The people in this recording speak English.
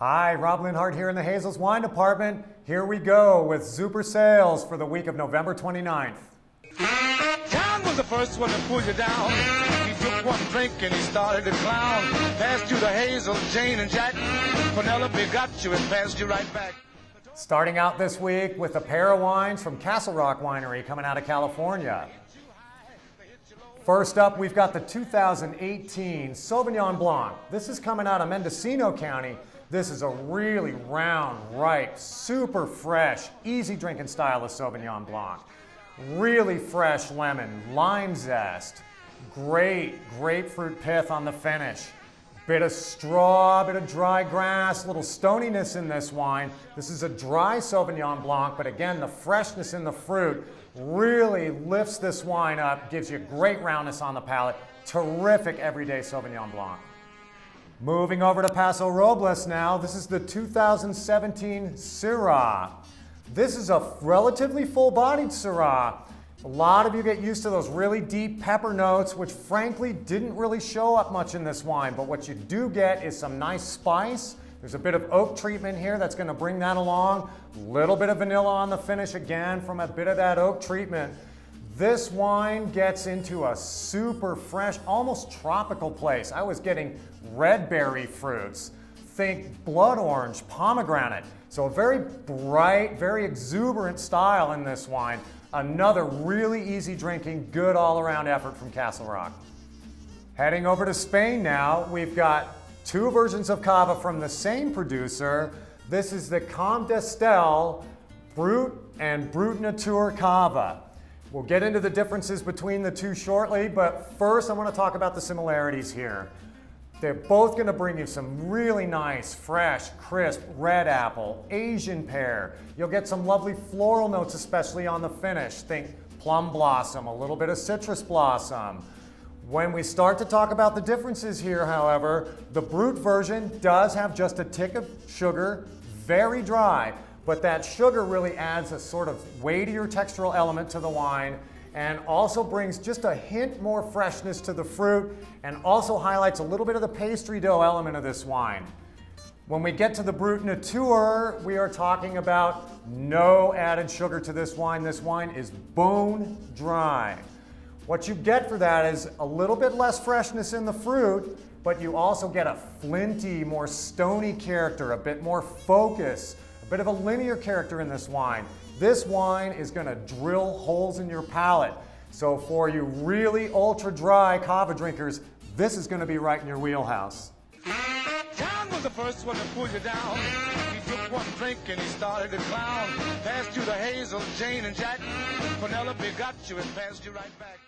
Hi, Rob Linhart here in the Hazel's Wine Department. Here we go with Zuper Sales for the week of November 29th. John was the first one to pull you down. He took one drink and he started to clown. Passed you the Hazel, Jane, and Jack. Penelope got you and passed you right back. Starting out this week with a pair of wines from Castle Rock Winery coming out of California. First up, we've got the 2018 Sauvignon Blanc. This is coming out of Mendocino County. This is a really round, ripe, super fresh, easy drinking style of Sauvignon Blanc. Really fresh lemon, lime zest, great grapefruit pith on the finish. Bit of straw, bit of dry grass, little stoniness in this wine. This is a dry Sauvignon Blanc, but again, the freshness in the fruit really lifts this wine up, gives you great roundness on the palate. Terrific everyday Sauvignon Blanc. Moving over to Paso Robles now, this is the 2017 Syrah. This is a relatively full-bodied Syrah. A lot of you get used to those really deep pepper notes, which frankly didn't really show up much in this wine, but what you do get is some nice spice. There's a bit of oak treatment here that's going to bring that along. A little bit of vanilla on the finish again from a bit of that oak treatment. This wine gets into a super fresh, almost tropical place. I was getting red berry fruits. Think blood orange, pomegranate. So a very bright, very exuberant style in this wine. Another really easy drinking, good all-around effort from Castle Rock. Heading over to Spain now, we've got two versions of Cava from the same producer. This is the Comte d'Estel Brut and Brut Nature Cava. We'll get into the differences between the two shortly, but first I want to talk about the similarities here. They're both going to bring you some really nice, fresh, crisp red apple, Asian pear. You'll get some lovely floral notes, especially on the finish. Think plum blossom, a little bit of citrus blossom. When we start to talk about the differences here, however, the Brut version does have just a tick of sugar, very dry, but that sugar really adds a sort of weightier textural element to the wine and also brings just a hint more freshness to the fruit and also highlights a little bit of the pastry dough element of this wine. When we get to the Brut Nature, we are talking about no added sugar to this wine. This wine is bone dry. What you get for that is a little bit less freshness in the fruit, but you also get a flinty, more stony character, a bit more focus, a bit of a linear character in this wine. This wine is going to drill holes in your palate. So for you really ultra dry Cava drinkers, this is going to be right in your wheelhouse. John was the first one to pull you down. He took one drink and he started to clown. Passed you the Hazel, Jane, and Jack. Penelope got you and passed you right back.